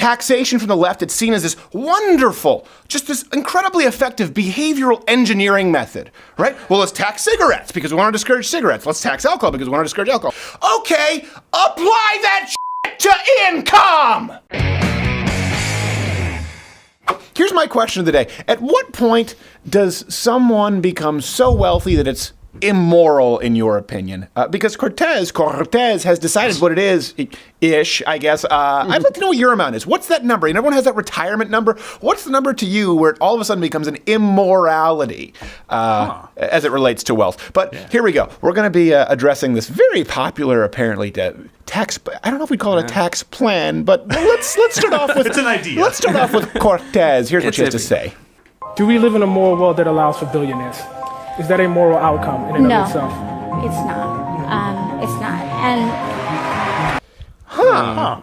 taxation from the left, it's seen as this wonderful, just this incredibly effective behavioral engineering method, right? Well, let's tax cigarettes because we want to discourage cigarettes. Let's tax alcohol because we want to discourage alcohol. Okay, apply that shit to income! Here's my question of the day. At what point does someone become so wealthy that it's immoral, in your opinion? Because Cortez has decided what it is, ish, I guess. I'd like to know what your amount is. What's that number? And everyone has that retirement number. What's the number to you where it all of a sudden becomes an immorality as it relates to wealth? But here we go. We're going to be addressing this very popular, apparently, tax. I don't know if we'd call it a tax plan, but let's start off with. It's an idea. Let's start off with Cortez. Here's what she has to say. Do we live in a moral world that allows for billionaires? Is that a moral outcome in and of itself? No, it's not. It's not. And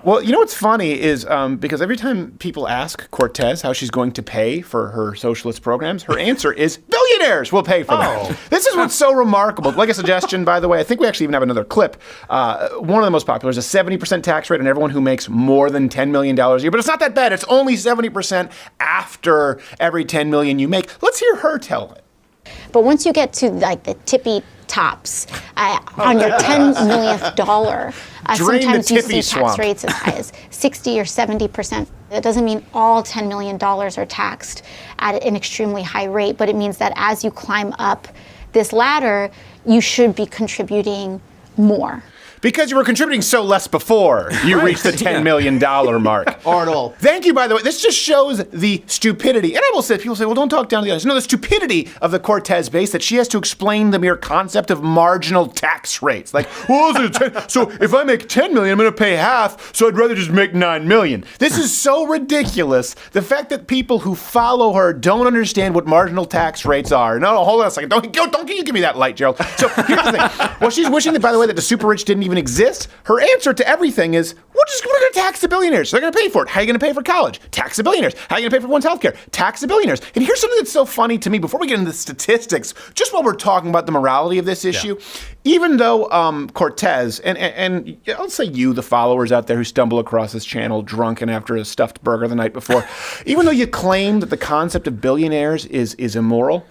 Well, you know what's funny is because every time people ask Cortez how she's going to pay for her socialist programs, her answer is billionaires will pay for them. This is what's so remarkable. Like a suggestion, by the way, I think we actually even have another clip. One of the most popular is a 70% tax rate on everyone who makes more than $10 million a year. But it's not that bad. It's only 70% after every $10 million you make. Let's hear her tell it. but once you get to like the tippy tops on your $10 millionth dollar, sometimes you see tax rates as high as 60 or 70%. That doesn't mean all $10 million are taxed at an extremely high rate, but it means that as you climb up this ladder, you should be contributing more. Because you were contributing so less before you reached the $10 million mark. Arnold. Thank you, by the way. This just shows the stupidity. And I will say, people say, well, don't talk down to the others. No, the stupidity of the Cortez base that she has to explain the mere concept of marginal tax rates. Like, well, so if I make $10 million, I'm going to pay half, so I'd rather just make $9 million. This is so ridiculous. The fact that people who follow her don't understand what marginal tax rates are. No, hold on a second. Don't you give me that light, Gerald. So here's the thing. Well, she's wishing that, by the way, that the super rich didn't even exist. Her answer to everything is, we're going to tax the billionaires. So they're going to pay for it. How are you going to pay for college? Tax the billionaires. How are you going to pay for one's healthcare? Tax the billionaires. And here's something that's so funny to me before we get into the statistics, just while we're talking about the morality of this issue. Even though Cortez, and I'll say you, the followers out there who stumble across this channel drunken after a stuffed burger the night before, even though you claim that the concept of billionaires is immoral,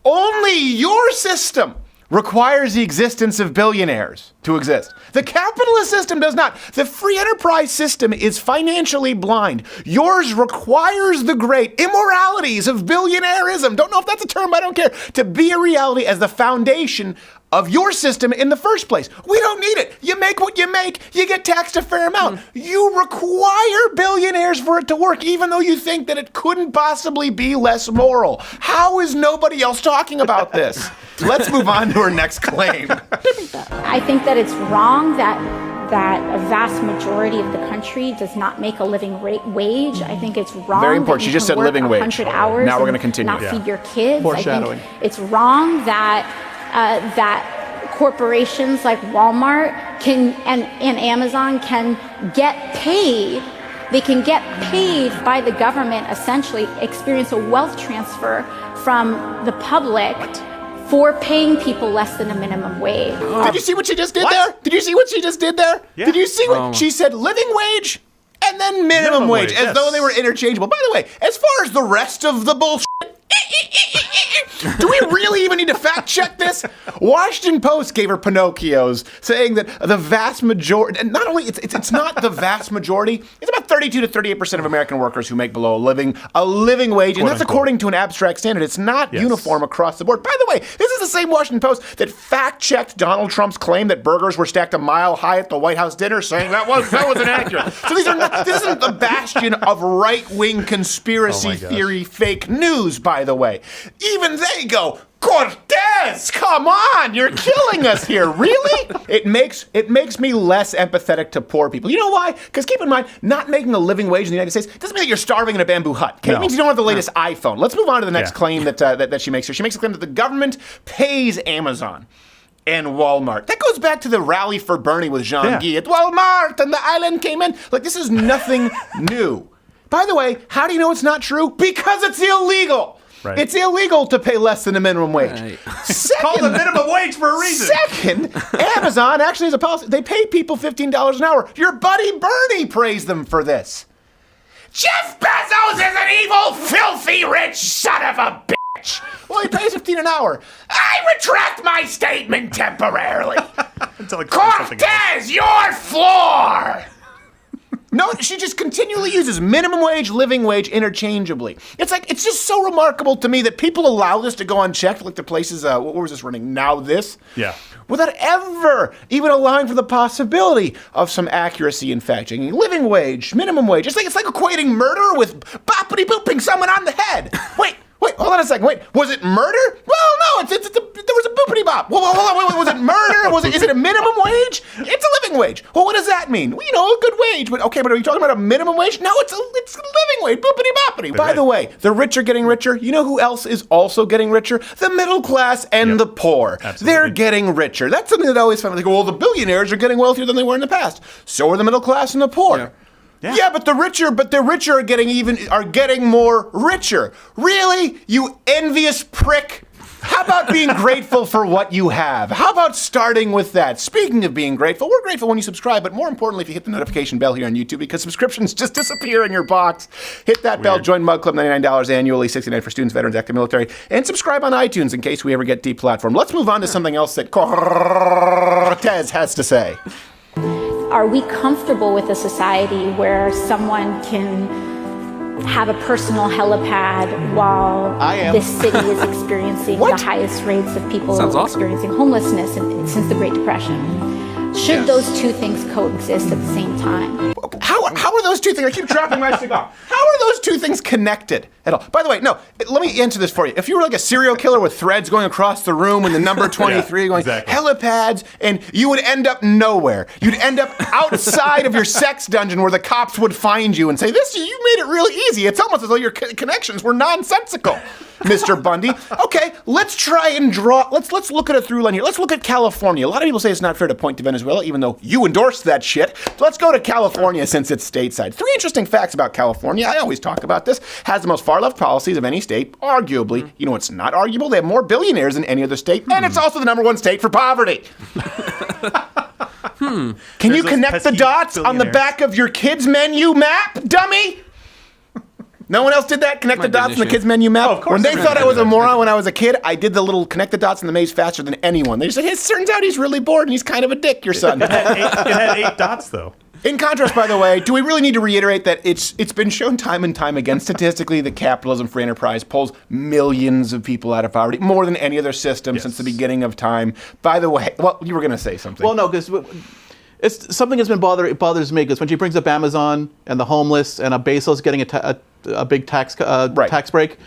only your system requires the existence of billionaires to exist. The capitalist system does not. The free enterprise system is financially blind. Yours requires the great immoralities of billionaireism. Don't know if that's a term, I don't care. To be a reality as the foundation of your system in the first place. We don't need it. You make what you make, you get taxed a fair amount. You require billionaires for it to work, even though you think that it couldn't possibly be less moral. How is nobody else talking about this? Let's move on to our next claim. I think that it's wrong that a vast majority of the country does not make a living wage. I think it's wrong. Very important. She just said living wage. 100 hours. Now we're going to continue. Not feed your kids. Foreshadowing. I think it's wrong that corporations like Walmart and Amazon can get paid. They can get paid by the government, essentially experience a wealth transfer from the public for paying people less than a minimum wage. Did you see what she just did there? Did you see what she just did there? Yeah. Did you see what she said? Living wage and then minimum wage, as though they were interchangeable. By the way, as far as the rest of the bullshit, do we really even need to fact check this? Washington Post gave her Pinocchios, saying that the vast majority, and not only it's not the vast majority, it's about 32 to 38% of American workers who make below a living wage, and that's according to an abstract standard. It's not uniform across the board. By the way, this is the same Washington Post that fact checked Donald Trump's claim that burgers were stacked a mile high at the White House dinner, saying that was inaccurate. So this isn't the bastion of right-wing conspiracy theory fake news, by the way. Even they go, Cortez, come on, you're killing us here. Really? It makes me less empathetic to poor people. You know why? Because keep in mind, not making a living wage in the United States doesn't mean that you're starving in a bamboo hut. Okay? It means you don't have the latest iPhone. Let's move on to the next claim that she makes here. She makes a claim that the government pays Amazon and Walmart. That goes back to the rally for Bernie with Jean Guy at Walmart, and the island came in. Like, this is nothing new. By the way, how do you know it's not true? Because it's illegal. Right. It's illegal to pay less than a minimum wage. Right. Second, called the minimum wage for a reason. Second, Amazon actually has a policy. They pay people $15 an hour. Your buddy Bernie praised them for this. Jeff Bezos is an evil, filthy, rich son of a bitch. Well, he pays $15 an hour. I retract my statement temporarily. Until it comes something else. Cortez, your floor. No, she just continually uses minimum wage, living wage interchangeably. It's just so remarkable to me that people allow this to go unchecked, like the places, what was this running? Now This? Yeah. Without ever even allowing for the possibility of some accuracy in fact-checking. Living wage, minimum wage. It's like equating murder with boppity-booping someone on the head. Wait, hold on a second. Wait, was it murder? Well, no, there was a boopity bop. Well, hold on, wait, was it murder? Is it a minimum wage? It's a living wage. Well, what does that mean? Well, a good wage. But are you talking about a minimum wage? No, it's a living wage. Boopity boppity. By the way, the rich are getting richer. You know who else is also getting richer? The middle class and the poor. Absolutely. They're getting richer. That's something that I always found. Like, well, the billionaires are getting wealthier than they were in the past. So are the middle class and the poor. Yeah, but the richer are getting more richer. Really? You envious prick? How about being grateful for what you have? How about starting with that? Speaking of being grateful, we're grateful when you subscribe, but more importantly, if you hit the notification bell here on YouTube, because subscriptions just disappear in your box. Hit that bell, join Mug Club, $99 annually, $69 for students, veterans, active military, and subscribe on iTunes in case we ever get deplatformed. Let's move on to something else that Cortez has to say. Are we comfortable with a society where someone can have a personal helipad while this city is experiencing the highest rates of people experiencing homelessness since the Great Depression? Should those two things coexist at the same time? How are those two things? I keep dropping my cigar. How are those two things connected at all? By the way, no, let me answer this for you. If you were like a serial killer with threads going across the room and the number 23 going, helipads, and you would end up nowhere. You'd end up outside of your sex dungeon where the cops would find you and say, you made it really easy. It's almost as though your connections were nonsensical, Mr. Bundy. Okay, let's try and let's look at a through line here. Let's look at California. A lot of people say it's not fair to point to Venezuela, even though you endorsed that shit. So let's go to California since it's stateside. 3 interesting facts about California. I always talk about this. Has the most far-left policies of any state, arguably. You know what's not arguable? They have more billionaires than any other state, and it's also the #1 state for poverty. Can you connect the dots on the back of your kids' menu map, dummy? No one else did that? Connect the dots on the kids' menu map? Oh, of course. When they thought I was a moron when I was a kid, I did the little connect the dots in the maze faster than anyone. They just said, hey, it turns out he's really bored and he's kind of a dick, your son. It had 8 dots, though. In contrast, by the way, do we really need to reiterate that it's been shown time and time again statistically that capitalism free enterprise pulls millions of people out of poverty, more than any other system since the beginning of time. By the way, well, you were going to say something. Well, no, because it's something that's been bothers me, because when she brings up Amazon and the homeless and Bezos getting a big tax break,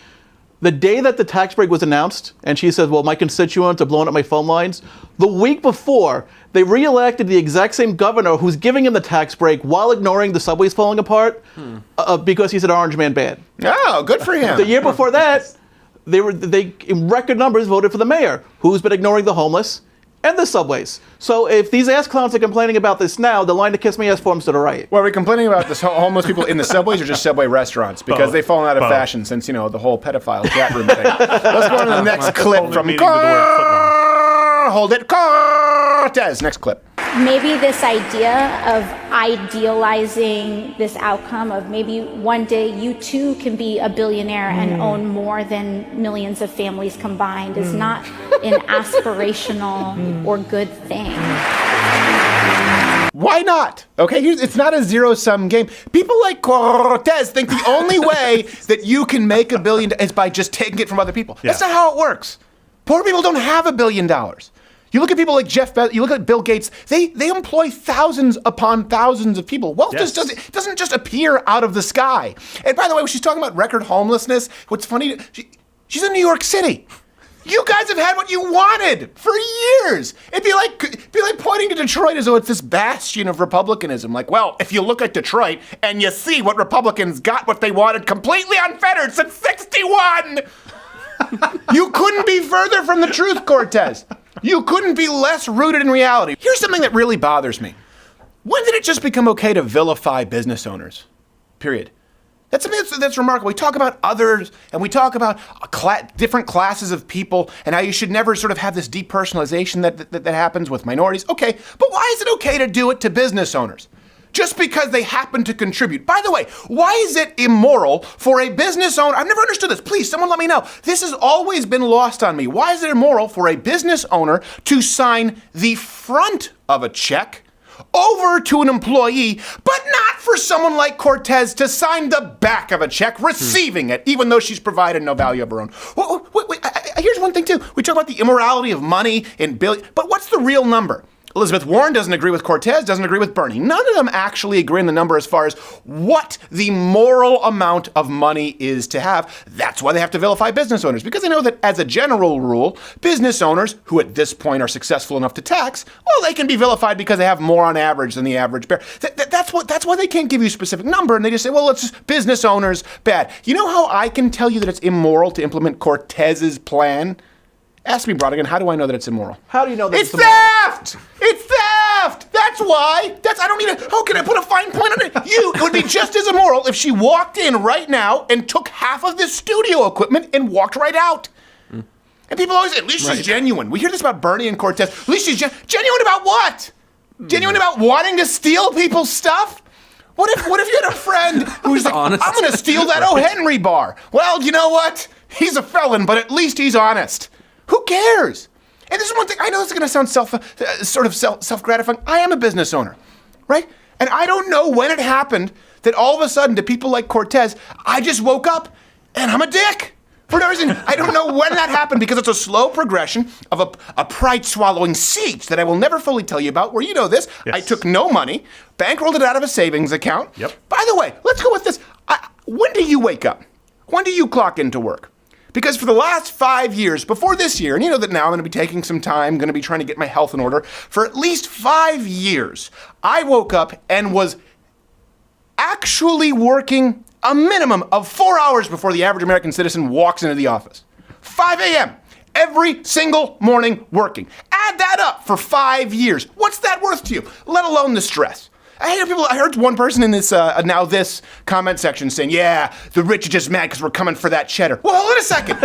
the day that the tax break was announced, and she says, well, my constituents are blowing up my phone lines, the week before, they reelected the exact same governor who's giving him the tax break while ignoring the subways falling apart because he's an orange man bad. Oh, good for him. The year before that, they in record numbers voted for the mayor, who's been ignoring the homeless and the subways. So if these ass clowns are complaining about this now, the line to kiss me ass forms to the right. Well, are we complaining about this homeless people in the subways or just subway restaurants? Because they've fallen out of fashion since, the whole pedophile chat room thing. Let's go on to the next clip from Hold it, Cortez. Next clip. Maybe this idea of idealizing this outcome of maybe one day you too can be a billionaire and own more than millions of families combined is not an aspirational or good thing. Why not? Okay, it's not a zero-sum game. People like Cortez think the only way that you can make $1 billion is by just taking it from other people. That's not how it works. Poor people don't have $1 billion. You look at people like Jeff Bezos, you look at Bill Gates, they employ thousands upon thousands of people. Wealth just doesn't just appear out of the sky. And by the way, when she's talking about record homelessness, what's funny, she's in New York City. You guys have had what you wanted for years. It'd be like pointing to Detroit as though it's this bastion of republicanism. Like, well, if you look at Detroit and you see what Republicans got what they wanted completely unfettered since 61. You couldn't be further from the truth, Cortez. You couldn't be less rooted in reality. Here's something that really bothers me. When did it just become okay to vilify business owners? Period. That's something that's remarkable. We talk about others, and we talk about different classes of people, and how you should never sort of have this depersonalization that happens with minorities. Okay, but why is it okay to do it to business owners? just because they happen to contribute. By the way, why is it immoral for a business owner? I've never understood this. Please, someone let me know. This has always been lost on me. Why is it immoral for a business owner to sign the front of a check over to an employee, but not for someone like Cortez to sign the back of a check, receiving it, even though she's provided no value of her own? Here's one thing, too. We talk about the immorality of money and billion, but what's the real number? Elizabeth Warren doesn't agree with Cortez, doesn't agree with Bernie. None of them actually agree on the number as far as what the moral amount of money is to have. That's why they have to vilify business owners, because they know that as a general rule, business owners, who at this point are successful enough to tax, well, they can be vilified because they have more on average than the average bear. That's why they can't give you a specific number, and they just say, well, it's just business owners, bad. You know how I can tell you that it's immoral to implement Cortez's plan? Ask me, Brodigan, how do I know that it's immoral? How do you know that it's theft? It's theft! That's why. I don't need how can I put a fine point on it? It would be just as immoral if she walked in right now and took half of this studio equipment and walked right out. And people always say, at least she's genuine. We hear this about Bernie and Cortez. At least she's genuine about what? Genuine about wanting to steal people's stuff? What if you had a friend who's like, honest. I'm going to steal that O. Henry bar? Well, you know what? He's a felon, but at least he's honest. Who cares? And this is one thing, I know this is going to sound self-gratifying. I am a business owner, right? And I don't know when it happened that all of a sudden to people like Cortez, I just woke up and I'm a dick. For no reason. I don't know when that happened because it's a slow progression of a pride-swallowing siege that I will never fully tell you about, where you know this. Yes. I took no money, bankrolled it out of a savings account. Yep. By the way, let's go with this. When do you wake up? When do you clock into work? Because for the last 5 years, before this year, and you know that now I'm going to be taking some time, going to be trying to get my health in order, for at least 5 years, I woke up and was actually working a minimum of 4 hours before the average American citizen walks into the office. 5 a.m. every single morning working. Add that up for 5 years. What's that worth to you? Let alone the stress. I heard one person in this now this comment section saying, yeah, the rich are just mad because we're coming for that cheddar. Well, hold on a second.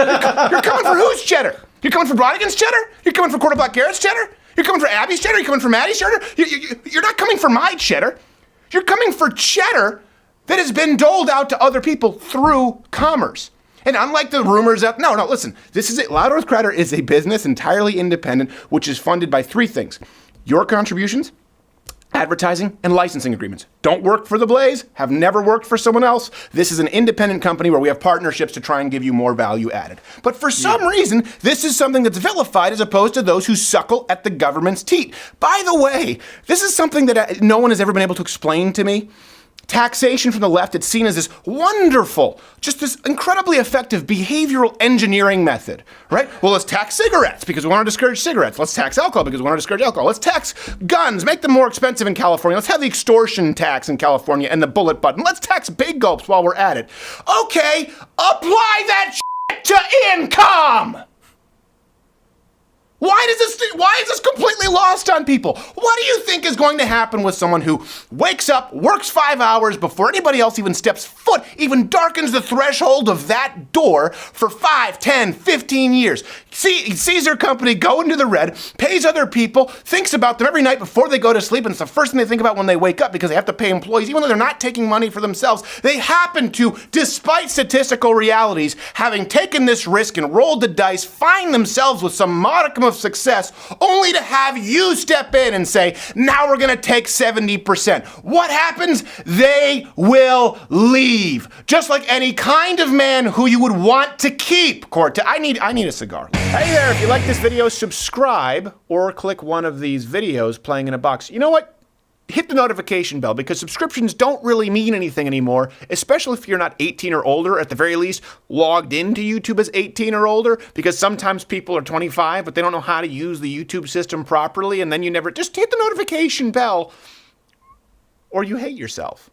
You're coming for whose cheddar? You're coming for Brodigan's cheddar? You're coming for Quarter Black Garrett's cheddar? You're coming for Abby's cheddar? You're coming for Maddie's cheddar? You're not coming for my cheddar. You're coming for cheddar that has been doled out to other people through commerce. And unlike the rumors that, no, listen, this is it. Loud Earth Crowder is a business entirely independent, which is funded by 3 things. Your contributions, advertising, and licensing agreements. Don't work for the Blaze, have never worked for someone else. This is an independent company where we have partnerships to try and give you more value added. But for some reason, this is something that's vilified as opposed to those who suckle at the government's teat. By the way, this is something that no one has ever been able to explain to me. Taxation from the left, it's seen as this wonderful, just this incredibly effective behavioral engineering method, right? Well, let's tax cigarettes because we want to discourage cigarettes. Let's tax alcohol because we want to discourage alcohol. Let's tax guns, make them more expensive in California. Let's have the extortion tax in California and the bullet button. Let's tax big gulps while we're at it. Okay, apply that shit to income. Why is this completely lost on people? What do you think is going to happen with someone who wakes up, works 5 hours before anybody else even steps foot, even darkens the threshold of that door for 5, 10, 15 years? Sees their company go into the red, pays other people, thinks about them every night before they go to sleep, and it's the first thing they think about when they wake up because they have to pay employees, even though they're not taking money for themselves. They happen to, despite statistical realities, having taken this risk and rolled the dice, find themselves with some modicum of success, only to have you step in and say, now we're going to take 70%. What happens? They will leave. Just like any kind of man who you would want to keep. Cortez, I need a cigar. Hey there, if you like this video, subscribe or click one of these videos playing in a box. You know what? Hit the notification bell because subscriptions don't really mean anything anymore, especially if you're not 18 or older, at the very least, logged into YouTube as 18 or older, because sometimes people are 25, but they don't know how to use the YouTube system properly, and then you never, just hit the notification bell or you hate yourself.